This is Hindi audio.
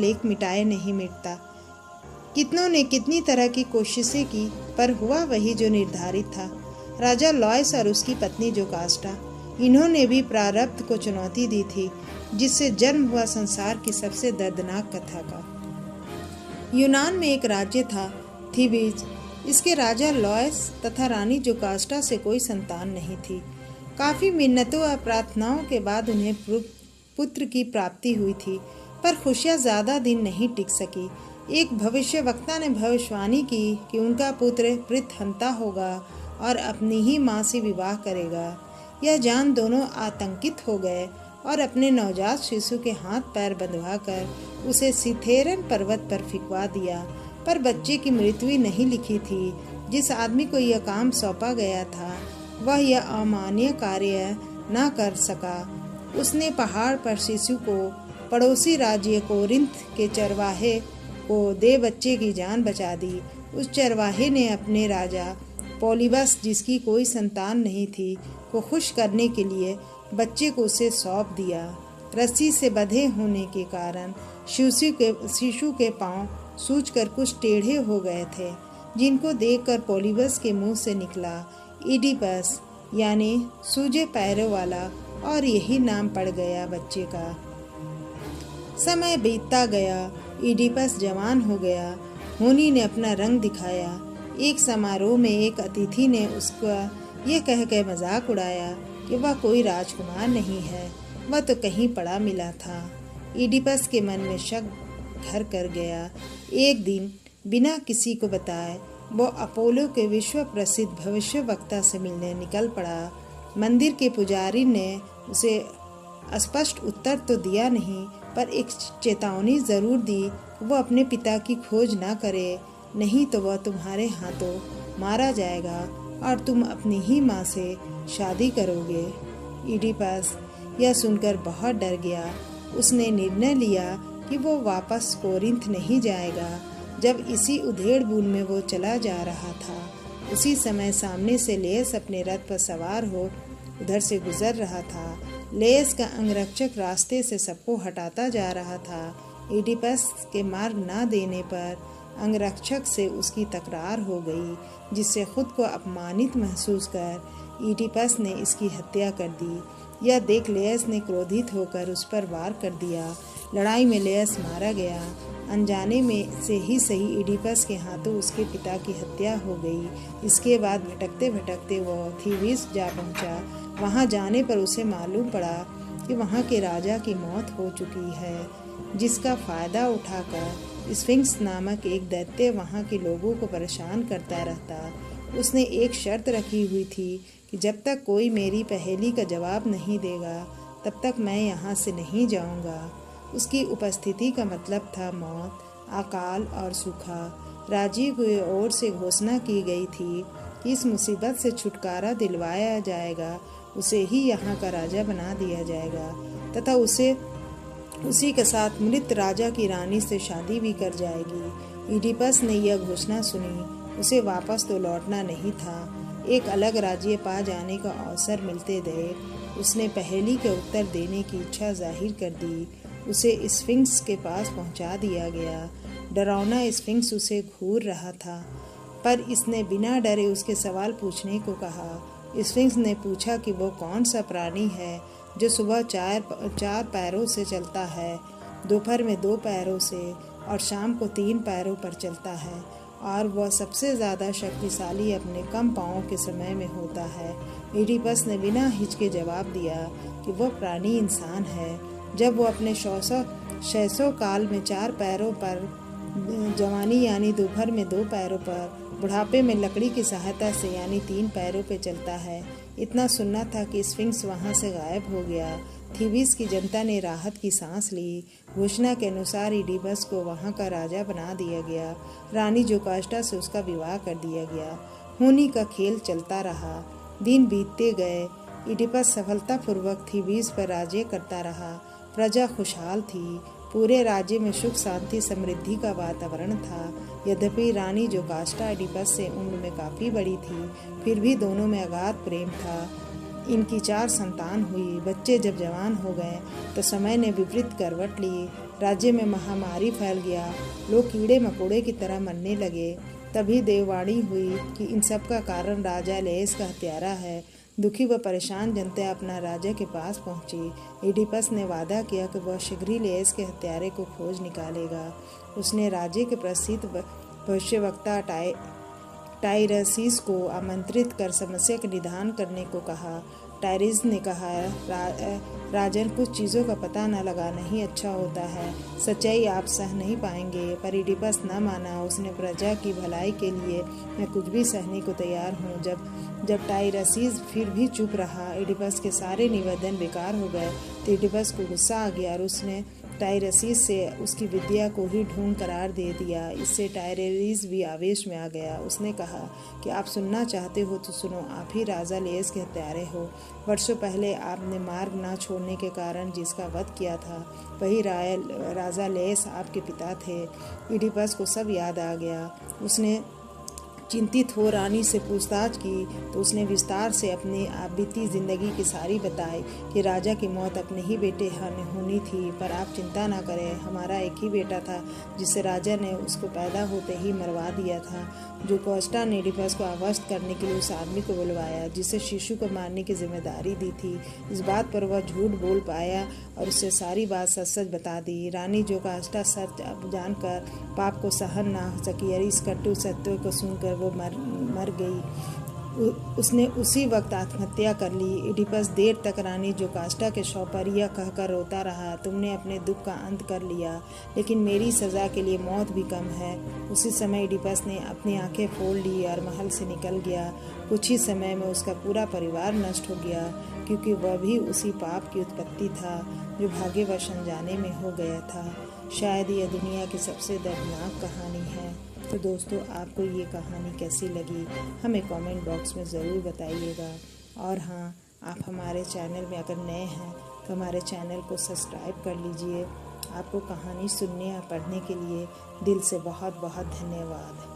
लेख मिटाए नहीं मिटता। कितनों ने कितनी तरह की कोशिशें की, पर हुआ वही जो निर्धारित था। राजा लॉयस और उसकी पत्नी जोकास्टा, इन्होंने भी प्रारब्ध को चुनौती दी थी, जिससे जन्म हुआ संसार की सबसे दर्दनाक कथा का। यूनान में एक राज्य था, थीबीज। इसके राजा लॉयस तथा रानी जोकास्टा से कोई संतान नहीं थी। काफ़ी मिन्नतों और प्रार्थनाओं के बाद उन्हें पुत्र की प्राप्ति हुई थी, पर खुशियाँ ज़्यादा दिन नहीं टिक सकी। एक भविष्यवक्ता ने भविष्यवाणी की कि उनका पुत्र पृथहंता होगा और अपनी ही माँ से विवाह करेगा। यह जान दोनों आतंकित हो गए और अपने नवजात शिशु के हाथ पैर बंधवाकर उसे सिथेरन पर्वत पर फिकवा दिया। पर बच्चे की मृत्यु नहीं लिखी थी। जिस आदमी को यह काम सौंपा गया था, वह यह अमानवीय कार्य न कर सका। उसने पहाड़ पर शिशु को पड़ोसी राज्य कोरिन्थ के चरवाहे को दे बच्चे की जान बचा दी। उस चरवाहे ने अपने राजा पॉलीबस, जिसकी कोई संतान नहीं थी, को खुश करने के लिए बच्चे को उसे सौंप दिया। रस्सी से बंधे होने के कारण शिशु के पांव सूजकर कुछ टेढ़े हो गए थे, जिनको देखकर पॉलीबस के मुंह से निकला इडिपस, यानी सूजे पैरों वाला, और यही नाम पड़ गया बच्चे का। समय बीतता गया, इडिपस जवान हो गया। होनी ने अपना रंग दिखाया। एक समारोह में एक अतिथि ने उसका यह कह के मजाक उड़ाया कि वह कोई राजकुमार नहीं है, वह तो कहीं पड़ा मिला था। इडिपस के मन में शक घर कर गया। एक दिन बिना किसी को बताए वो अपोलो के विश्व प्रसिद्ध भविष्यवक्ता से मिलने निकल पड़ा। मंदिर के पुजारी ने उसे स्पष्ट उत्तर तो दिया नहीं, पर एक चेतावनी जरूर दी कि वो अपने पिता की खोज ना करे, नहीं तो वह तुम्हारे हाथों मारा जाएगा और तुम अपनी ही माँ से शादी करोगे। इडिपस यह सुनकर बहुत डर गया। उसने निर्णय लिया कि वो वापस कोरिन्थ नहीं जाएगा। जब इसी उधेड़ बुन में वो चला जा रहा था, उसी समय सामने से लेस अपने रथ पर सवार हो उधर से गुजर रहा था। लेस का अंगरक्षक रास्ते से सबको हटाता जा रहा था। इडिपस के मार्ग न देने पर अंगरक्षक से उसकी तकरार हो गई, जिससे खुद को अपमानित महसूस कर इडिपस ने इसकी हत्या कर दी। यह देख लेस ने क्रोधित होकर उस पर वार कर दिया। लड़ाई में लेस मारा गया। अनजाने में से ही सही इडिपस के हाथों उसके पिता की हत्या हो गई। इसके बाद भटकते भटकते वह थीबिस जा पहुंचा। वहां जाने पर उसे मालूम पड़ा कि वहां के राजा की मौत हो चुकी है, जिसका फायदा उठाकर स्फिंक्स नामक एक दैत्य वहां के लोगों को परेशान करता रहता। उसने एक शर्त रखी हुई थी कि जब तक कोई मेरी पहेली का जवाब नहीं देगा, तब तक मैं यहाँ से नहीं जाऊँगा। उसकी उपस्थिति का मतलब था मौत, अकाल और सूखा। राज्य की ओर से घोषणा की गई थी कि इस मुसीबत से छुटकारा दिलवाया जाएगा, उसे ही यहाँ का राजा बना दिया जाएगा तथा उसी के साथ मृत राजा की रानी से शादी भी कर जाएगी। इडिपस ने यह घोषणा सुनी। उसे वापस तो लौटना नहीं था। एक अलग राज्य पा जाने का अवसर मिलते देख उसने पहेली के उत्तर देने की इच्छा जाहिर कर दी। उसे स्फिंक्स के पास पहुंचा दिया गया। डरावना स्फिंक्स उसे घूर रहा था, पर इसने बिना डरे उसके सवाल पूछने को कहा। स्फिंक्स ने पूछा कि वो कौन सा प्राणी है जो सुबह चार पैरों से चलता है, दोपहर में 2 पैरों से और शाम को 3 पैरों पर चलता है, और वह सबसे ज़्यादा शक्तिशाली अपने कम पाँवों के समय में होता है। इडिपस ने बिना हिचके जवाब दिया कि वह प्राणी इंसान है। जब वो अपने शैशव काल में 4 पैरों पर, जवानी यानी दोपहर में 2 पैरों पर, बुढ़ापे में लकड़ी की सहायता से यानी 3 पैरों पर चलता है। इतना सुनना था कि स्फिंक्स वहां से गायब हो गया। थीबिस की जनता ने राहत की सांस ली। घोषणा के अनुसार इडिपस को वहां का राजा बना दिया गया। रानी जोकास्टा से उसका विवाह कर दिया गया। होनी का खेल चलता रहा। दिन बीतते गए। इडिपस सफलतापूर्वक थीबिस पर राज्य करता रहा। प्रजा खुशहाल थी। पूरे राज्य में सुख शांति समृद्धि का वातावरण था। यद्यपि रानी जोकास्टा इडिपस से उम्र में काफ़ी बड़ी थी, फिर भी दोनों में अगाध प्रेम था। इनकी 4 संतान हुई। बच्चे जब जवान हो गए तो समय ने विपरीत करवट ली। राज्य में महामारी फैल गया, लोग कीड़े मकोड़े की तरह मरने लगे। तभी देववाणी हुई कि इन सब का कारण राजा लेस का हत्यारा है। दुखी व परेशान जनता अपना राजा के पास पहुंची। इडिपस ने वादा किया कि वह शीघ्र ही लेस के हत्यारे को खोज निकालेगा। उसने राज्य के प्रसिद्ध भविष्यवक्ता टाइरसीस को आमंत्रित कर समस्या का निदान करने को कहा। टाइरिस ने कहा, राजन, कुछ चीज़ों का पता न लगाना ही अच्छा होता है। सच्चाई आप सह नहीं पाएंगे। पर इडिपस न माना। उसने प्रजा की भलाई के लिए मैं कुछ भी सहने को तैयार हूँ। जब टाइरसीस फिर भी चुप रहा, इडिपस के सारे निवेदन बेकार हो गए। तो इडिपस को गुस्सा आ गया और उसने टाइरसीस से उसकी विद्या को ही ढोंग करार दे दिया। इससे टाइरसीस भी आवेश में आ गया। उसने कहा कि आप सुनना चाहते हो तो सुनो, आप ही राजा लेस के हत्यारे हो। वर्षों पहले आपने मार्ग न छोड़ने के कारण जिसका वध किया था, वही राजा लेस आपके पिता थे। इडिपस को सब याद आ गया। उसने चिंतित हो रानी से पूछताछ की तो उसने विस्तार से अपनी बीती जिंदगी की सारी बताई कि राजा की मौत अपने ही बेटे होनी थी। पर आप चिंता ना करें, हमारा एक ही बेटा था जिसे राजा ने उसको पैदा होते ही मरवा दिया था। जो कोस्टा ने इडिपस को आश्वस्त करने के लिए उस आदमी को बुलवाया जिसे शिशु को मारने की जिम्मेदारी दी थी। इस बात पर वह झूठ बोल पाया और उससे सारी बात सच सच बता दी। रानी जो कोस्टा सच जानकर पाप को सहन ना हो सकी और इस कटु सत्य को सुनकर वो मर गई। उसने उसी वक्त आत्महत्या कर ली। इडिपस देर तक रानी जोकास्टा के शव पर यह कहकर रोता रहा, तुमने अपने दुख का अंत कर लिया, लेकिन मेरी सज़ा के लिए मौत भी कम है। उसी समय इडिपस ने अपनी आंखें फोड़ ली और महल से निकल गया। कुछ ही समय में उसका पूरा परिवार नष्ट हो गया, क्योंकि वह भी उसी पाप की उत्पत्ति था जो भाग्यवश अनजाने में हो गया था। शायद यह दुनिया की सबसे दर्दनाक कहानी है। तो दोस्तों, आपको ये कहानी कैसी लगी हमें कमेंट बॉक्स में ज़रूर बताइएगा। और हाँ, आप हमारे चैनल में अगर नए हैं तो हमारे चैनल को सब्सक्राइब कर लीजिए। आपको कहानी सुनने या पढ़ने के लिए दिल से बहुत बहुत धन्यवाद।